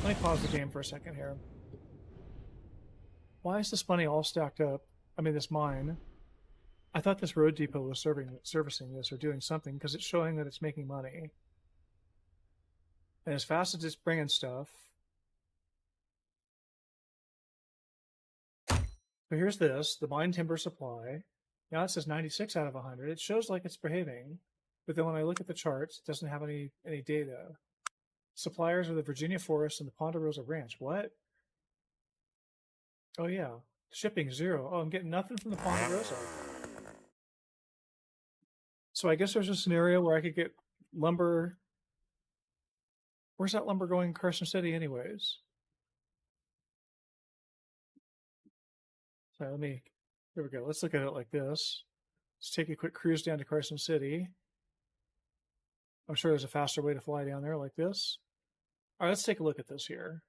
Let me pause the game for a second here. Why is this money all stacked up? I mean, this mine. I thought this Road Depot was servicing this or doing something because it's showing that it's making money. And as fast as it's bringing stuff. So here's this, the mine timber supply. Now it says 96 out of 100. It shows like it's behaving. But then when I look at the charts, it doesn't have any data. Suppliers are the Virginia Forest and the Ponderosa Ranch. What? Oh, yeah. Shipping 0. Oh, I'm getting nothing from the Ponderosa. So I guess there's a scenario where I could get lumber. Where's that lumber going in Carson City anyways? So here we go. Let's look at it like this. Let's take a quick cruise down to Carson City. I'm sure there's a faster way to fly down there like this. All right, let's take a look at this here.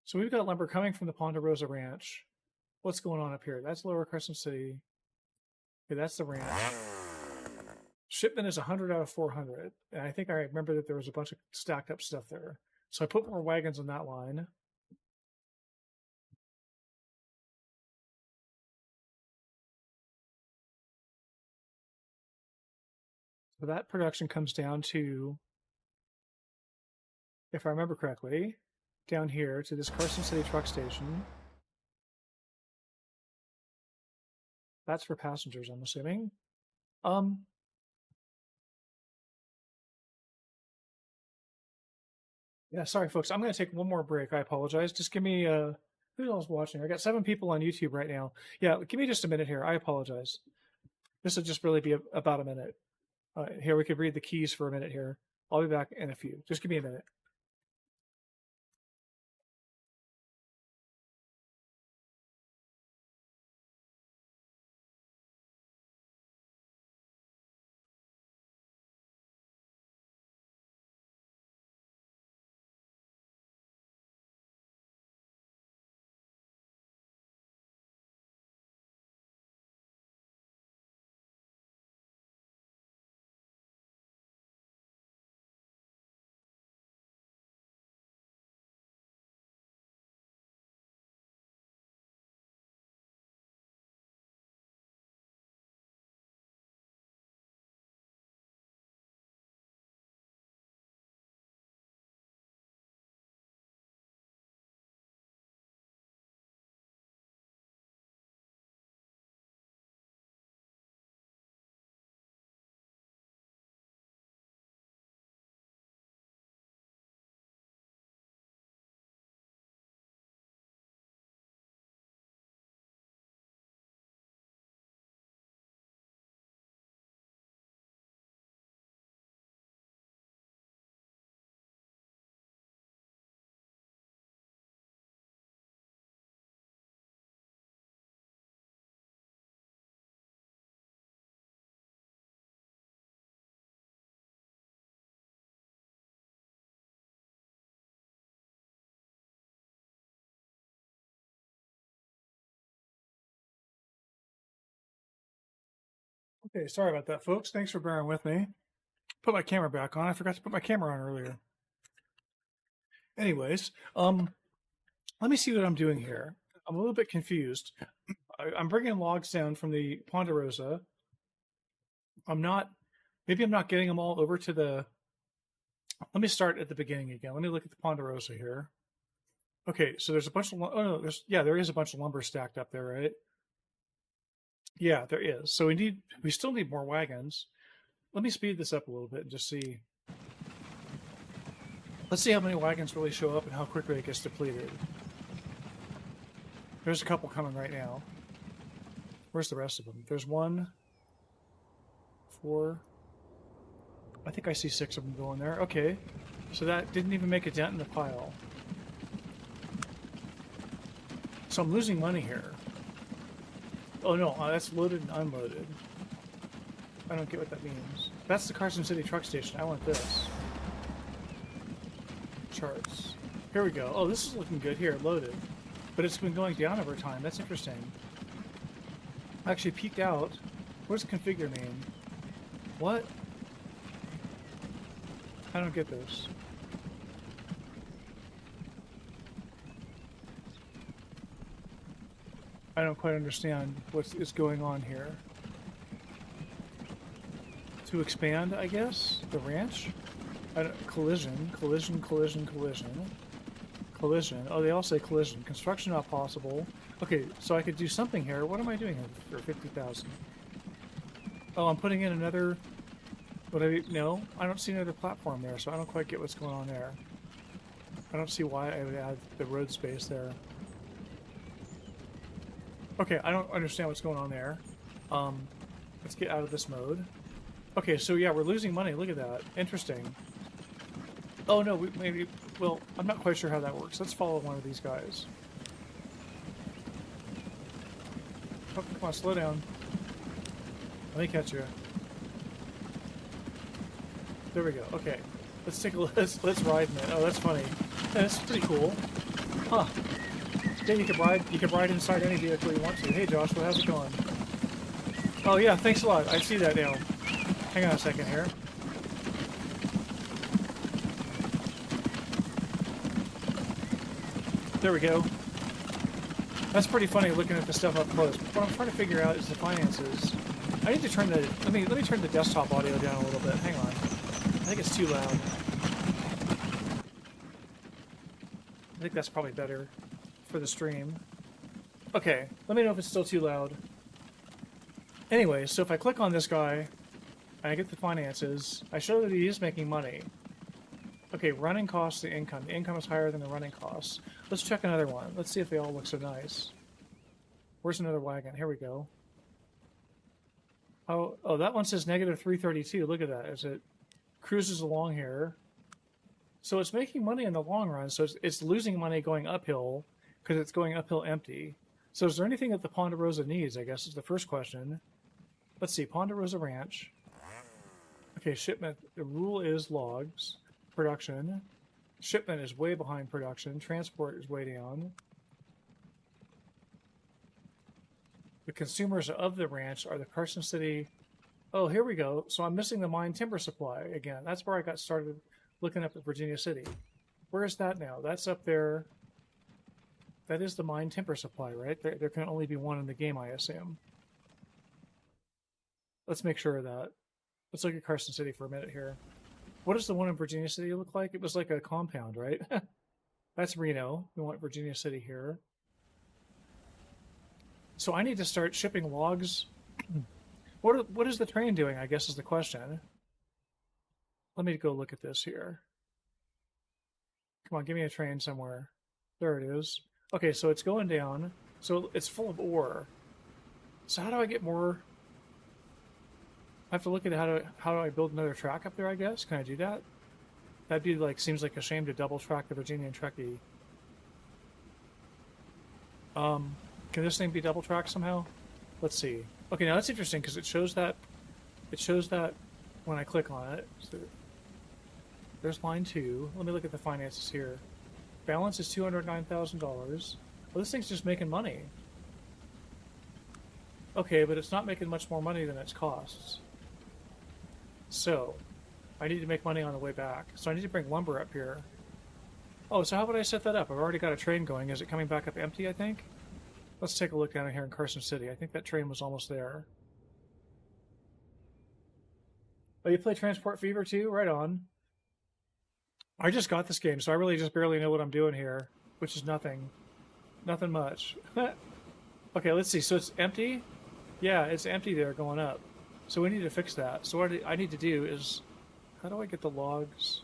So we've got lumber coming from the Ponderosa Ranch. What's going on up here? That's Lower Carson City. Okay, that's the ranch. Shipment is 100 out of 400. And I think I remember that there was a bunch of stacked up stuff there. So I put more wagons on that line. So that production comes down to, if I remember correctly, down here to this Carson City truck station. That's for passengers, I'm assuming. Yeah, sorry, folks. I'm going to take one more break. I apologize. Just give me, who's else watching? I got 7 people on YouTube right now. Yeah, give me just a minute here. I apologize. This will just really be about a minute. Here, we could read the keys for a minute here. I'll be back in a few. Just give me a minute. Okay, sorry about that, folks. Thanks for bearing with me. Put my camera back on. I forgot to put my camera on earlier. Anyways, let me see what I'm doing here. I'm a little bit confused. I'm bringing logs down from the Ponderosa. Maybe I'm not getting them all over to the, let me start at the beginning again. Let me look at the Ponderosa here. Okay, so there's a bunch of, oh no, there is a bunch of lumber stacked up there, right? Yeah, there is. So we still need more wagons. Let me speed this up a little bit and just see. Let's see how many wagons really show up and how quickly it gets depleted. There's a couple coming right now. Where's the rest of them? There's 1, 4. I think I see 6 of them going there. Okay. So that didn't even make a dent in the pile. So I'm losing money here. Oh no, that's loaded and unloaded. I don't get what that means. That's the Carson City truck station. I want this. Charts. Here we go. Oh, this is looking good here, loaded. But it's been going down over time. That's interesting. I actually peeked out. What does configure mean? What? I don't get this. I don't quite understand what is going on here. To expand, I guess? The ranch? Collision. Oh, they all say collision. Construction not possible. Okay, so I could do something here. What am I doing here for 50,000? Oh, I'm putting in another... No, I don't see another platform there, so I don't quite get what's going on there. I don't see why I would add the road space there. Okay, I don't understand what's going on there. Let's get out of this mode. Okay, so yeah, we're losing money. Look at that. Interesting. Oh no, well, I'm not quite sure how that works. Let's follow one of these guys. Oh, come on, slow down. Let me catch you. There we go. Okay, let's take a let's ride in it. Oh, that's funny. That's pretty cool. Huh? Yeah, you can ride inside any vehicle you want to. Hey, Joshua, how's it going? Oh yeah, thanks a lot. I see that now. Hang on a second here. There we go. That's pretty funny looking at the stuff up close. But what I'm trying to figure out is the finances. I need to turn the let me turn the desktop audio down a little bit. Hang on. I think it's too loud. I think that's probably better for the stream. Okay, let me know if it's still too loud. Anyway, so if I click on this guy and I get the finances, I show that he is making money. Okay, running costs, the income. The income is higher than the running costs. Let's check another one. Let's see if they all look so nice. Where's another wagon? Here we go. Oh, that one says negative 332. Look at that as it cruises along here. So it's making money in the long run. So it's losing money going uphill because it's going uphill empty. So is there anything that the Ponderosa needs, I guess, is the first question. Let's see, Ponderosa Ranch. Okay, shipment. The rule is logs. Production. Shipment is way behind production. Transport is way down. The consumers of the ranch are the Carson City. Oh, here we go. So I'm missing the mine timber supply again. That's where I got started looking up at Virginia City. Where is that now? That's up there. That is the mine timber supply, right? There can only be one in the game, I assume. Let's make sure of that. Let's look at Carson City for a minute here. What does the one in Virginia City look like? It was like a compound, right? That's Reno. We want Virginia City here. So I need to start shipping logs. What is the train doing, I guess, is the question. Let me go look at this here. Come on, give me a train somewhere. There it is. Okay, so it's going down. So it's full of ore. So how do I get more? I have to look at how do I build another track up there, I guess? Can I do that? That'd be like, seems like a shame to double track the Virginia and Truckee. Can this thing be double tracked somehow? Let's see. Okay, now that's interesting because it shows that when I click on it. So there's line 2. Let me look at the finances here. Balance is $209,000. Well, this thing's just making money. Okay, but it's not making much more money than its costs. So, I need to make money on the way back. So I need to bring lumber up here. Oh, so how would I set that up? I've already got a train going. Is it coming back up empty, I think? Let's take a look down here in Carson City. I think that train was almost there. Oh, you play Transport Fever too? Right on. I just got this game, so I really just barely know what I'm doing here, which is nothing. Nothing much. Okay, let's see. So it's empty? Yeah, it's empty there going up. So we need to fix that. So what I need to do is... How do I get the logs?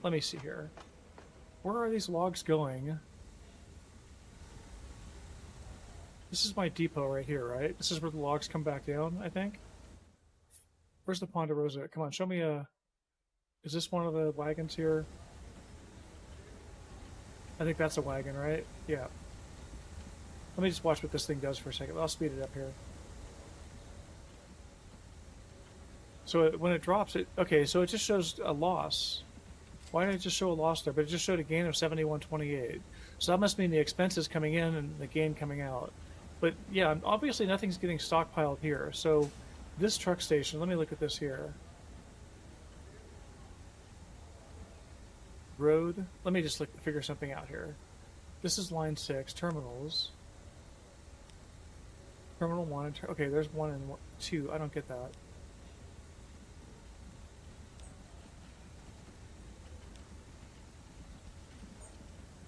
Let me see here. Where are these logs going? This is my depot right here, right? This is where the logs come back down, I think. Where's the Ponderosa? Come on, show me a... Is this one of the wagons here? I think that's a wagon, right? Yeah. Let me just watch what this thing does for a second. I'll speed it up here. So when it drops, it... Okay, so it just shows a loss. Why did it just show a loss there? But it just showed a gain of 71.28. So that must mean the expenses coming in and the gain coming out. But yeah, obviously nothing's getting stockpiled here. So this truck station, let me look at this here. Road. Let me just figure something out here. This is line 6, terminals. Terminal 1. Okay, there's 1 and 2. I don't get that.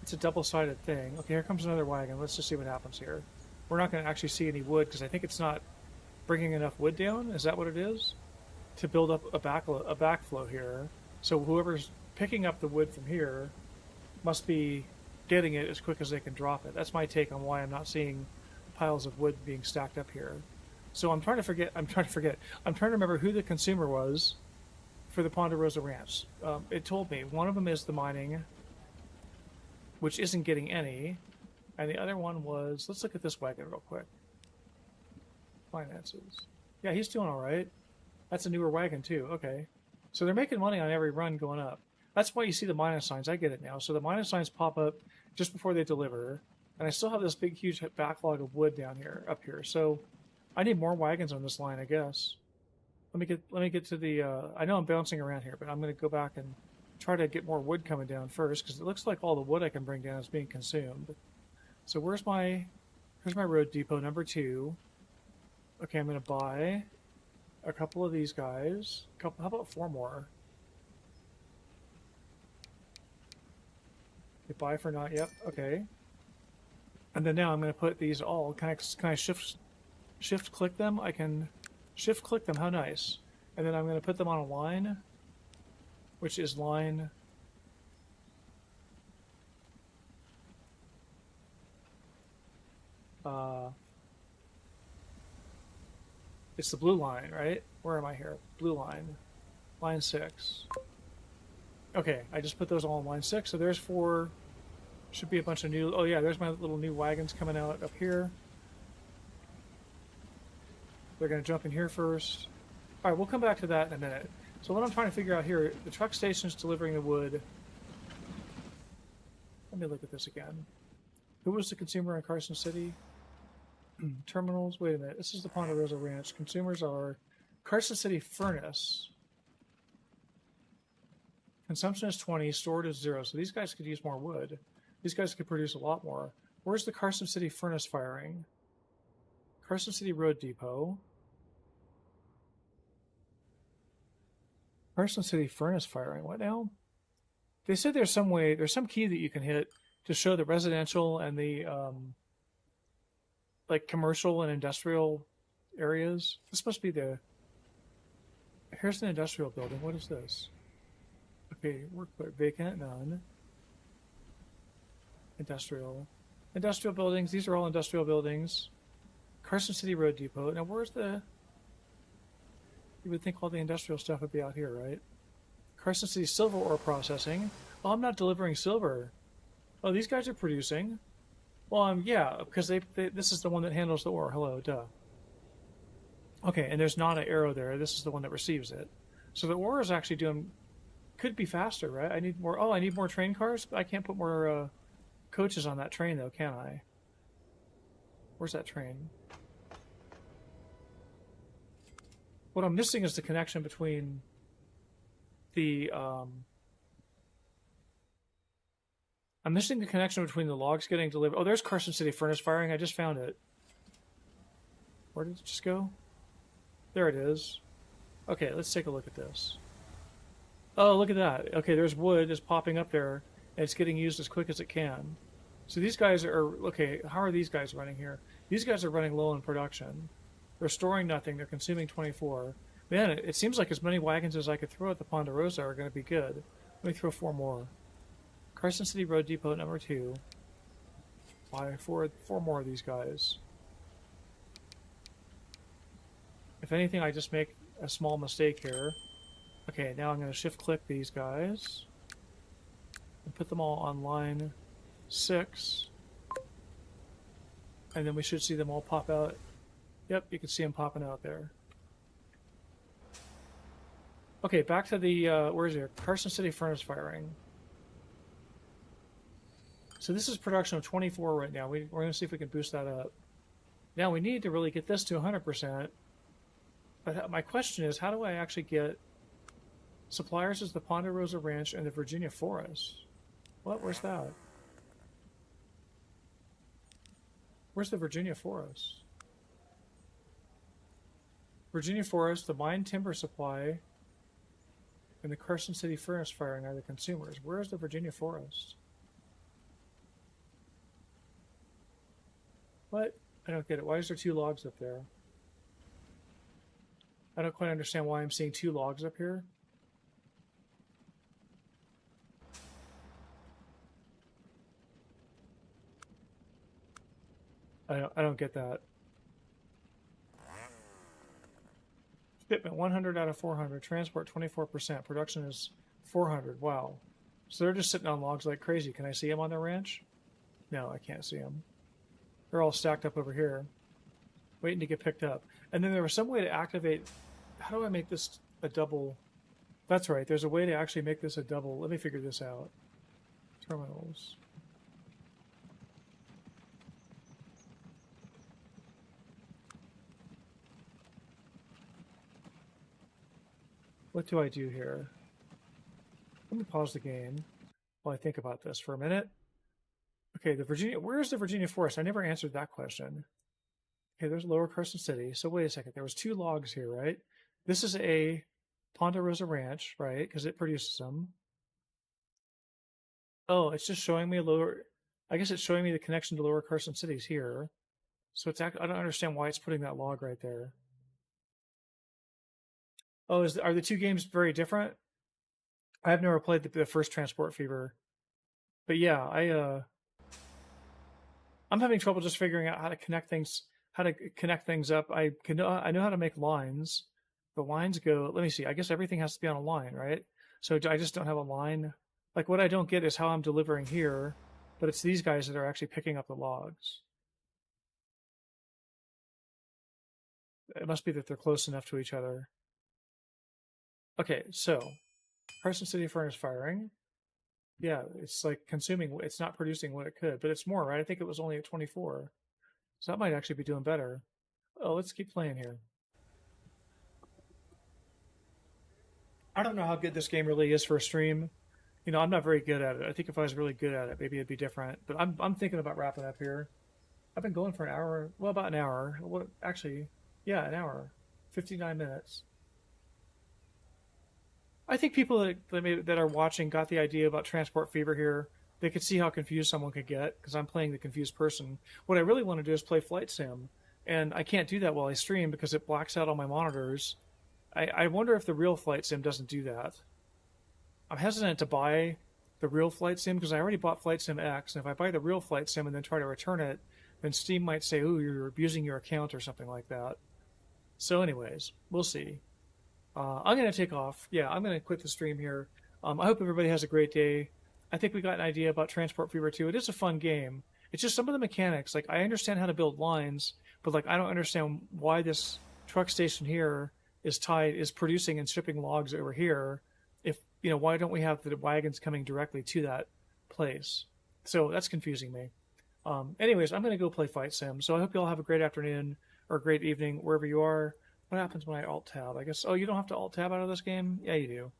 It's a double-sided thing. Okay, here comes another wagon. Let's just see what happens here. We're not going to actually see any wood because I think it's not bringing enough wood down. Is that what it is? To build up a backflow here. So whoever's picking up the wood from here must be getting it as quick as they can drop it. That's my take on why I'm not seeing piles of wood being stacked up here. So I'm trying to remember who the consumer was for the Ponderosa Ranch. It told me one of them is the mining, which isn't getting any, and the other one was, let's look at this wagon real quick. Finances. Yeah, he's doing all right. That's a newer wagon too. Okay. So they're making money on every run going up. That's why you see the minus signs. I get it now. So the minus signs pop up just before they deliver, and I still have this big, huge backlog of wood down here, up here. So I need more wagons on this line, I guess. Let me get to the. I know I'm bouncing around here, but I'm going to go back and try to get more wood coming down first, because it looks like all the wood I can bring down is being consumed. So here's my road depot number 2. Okay, I'm going to buy a couple of these guys. How about 4 more? You buy for not, yep, okay. And then now I'm going to put these all, can I shift click them? I can shift click them, how nice. And then I'm going to put them on a line, which is line... it's the blue line, right? Where am I here? Blue line. Line 6. Okay, I just put those all on line 6, so there's 4... Should be a bunch of new... Oh yeah, there's my little new wagons coming out up here. They're going to jump in here first. Alright, we'll come back to that in a minute. So what I'm trying to figure out here, the truck station's delivering the wood. Let me look at this again. Who was the consumer in Carson City? Terminals, wait a minute. This is the Ponderosa Ranch. Consumers are Carson City Furnace. Consumption is 20, stored is 0. So these guys could use more wood. These guys could produce a lot more. Where's the Carson City Furnace firing? Carson City Road Depot. Carson City Furnace firing. What now? They said there's some way, there's some key that you can hit to show the residential and the like commercial and industrial areas. This must be the... Here's an industrial building. What is this? Okay, work vacant, none. Industrial buildings. These are all industrial buildings. Carson City Road Depot. Now where's the... You would think all the industrial stuff would be out here, right? Carson City Silver Ore Processing. Oh, I'm not delivering silver. Oh, these guys are producing. Well, yeah, because this is the one that handles the ore. Hello, duh. Okay, and there's not an arrow there. This is the one that receives it. So the ore is actually doing... Could be faster, right? I need more... Oh, I need more train cars? I can't put more coaches on that train, though, can I? Where's that train? What I'm missing is the connection between the I'm missing the connection between the logs getting delivered. Oh, there's Carson City furnace firing. I just found it. Where did it just go? There it is. Okay, let's take a look at this. Oh, look at that. Okay, there's wood just popping up there, and it's getting used as quick as it can. So these guys are, okay, how are these guys running here? These guys are running low in production. They're storing nothing. They're consuming 24. Man, it seems like as many wagons as I could throw at the Ponderosa are going to be good. Let me throw 4 more. Carson City Road Depot number 2. Why, 4 more of these guys. If anything, I just make a small mistake here. Okay, now I'm going to shift-click these guys and put them all on line 6. And then we should see them all pop out. Yep, you can see them popping out there. Okay, back to the, where is it? Carson City furnace firing. So this is production of 24 right now. We're going to see if we can boost that up. Now we need to really get this to 100%. But my question is, how do I actually get suppliers as the Ponderosa Ranch and the Virginia Forest? What? Where's that? Where's the Virginia Forest? Virginia Forest, the mine timber supply, and the Carson City furnace firing are the consumers. Where's the Virginia Forest? What? I don't get it. Why is there 2 logs up there? I don't quite understand why I'm seeing 2 logs up here. I don't get that. Shipment 100 out of 400. Transport 24%. Production is 400. Wow. So they're just sitting on logs like crazy. Can I see them on their ranch? No, I can't see them. They're all stacked up over here, waiting to get picked up. And then there was some way to activate. How do I make this a double? That's right. There's a way to actually make this a double. Let me figure this out. Terminals. What do I do here? Let me pause the game while I think about this for a minute. Okay, the Virginia. Where's the Virginia Forest? I never answered that question. Okay, there's Lower Carson City. So wait a second. There was 2 logs here, right? This is a Ponderosa Ranch, right? Because it produces them. Oh, it's just showing me a lower. I guess it's showing me the connection to Lower Carson City's here. So it's. I don't understand why it's putting that log right there. Oh, are the 2 games very different? I've never played the first Transport Fever, but yeah, I'm having trouble just figuring out how to connect things. How to connect things up. I know how to make lines. The lines go. Let me see. I guess everything has to be on a line, right? So I just don't have a line. Like what I don't get is how I'm delivering here, but it's these guys that are actually picking up the logs. It must be that they're close enough to each other. Okay, so Carson City furnace firing. Yeah, it's like consuming. It's not producing what it could, but it's more, right? I think it was only at 24. So that might actually be doing better. Oh, let's keep playing here. I don't know how good this game really is for a stream. You know, I'm not very good at it. I think if I was really good at it, maybe it'd be different. But I'm thinking about wrapping up here. I've been going for an hour. Well, about an hour. What? Actually, yeah, an hour. 59 minutes. I think people that are watching got the idea about Transport Fever here. They could see how confused someone could get because I'm playing the confused person. What I really want to do is play Flight Sim, and I can't do that while I stream because it blacks out all my monitors. I wonder if the real Flight Sim doesn't do that. I'm hesitant to buy the real Flight Sim because I already bought Flight Sim X, and if I buy the real Flight Sim and then try to return it, then Steam might say, "Ooh, you're abusing your account" or something like that. So anyways, we'll see. I'm going to take off. Yeah, I'm going to quit the stream here. I hope everybody has a great day. I think we got an idea about Transport Fever 2. It is a fun game. It's just some of the mechanics. Like, I understand how to build lines, but like I don't understand why this truck station here is producing and shipping logs over here. If, you know, why don't we have the wagons coming directly to that place? So that's confusing me. Anyways, I'm going to go play Fight Sim. So I hope you all have a great afternoon or a great evening wherever you are. What happens when I alt tab? I guess, oh, you don't have to alt tab out of this game? Yeah, you do.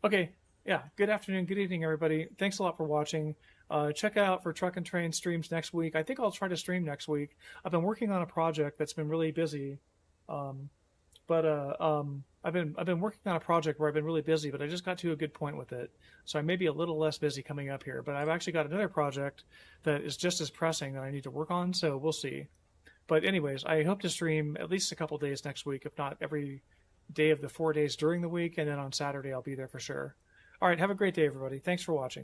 Okay, yeah, good afternoon, good evening, everybody. Thanks a lot for watching. Check out for Truck and Train streams next week. I think I'll try to stream next week. I've been working on a project that's been really busy. I've been working on a project where I've been really busy, but I just got to a good point with it. So I may be a little less busy coming up here, but I've actually got another project that is just as pressing that I need to work on, so we'll see. But anyways, I hope to stream at least a couple days next week, if not every day of the 4 days during the week, and then on Saturday I'll be there for sure. All right, have a great day, everybody. Thanks for watching.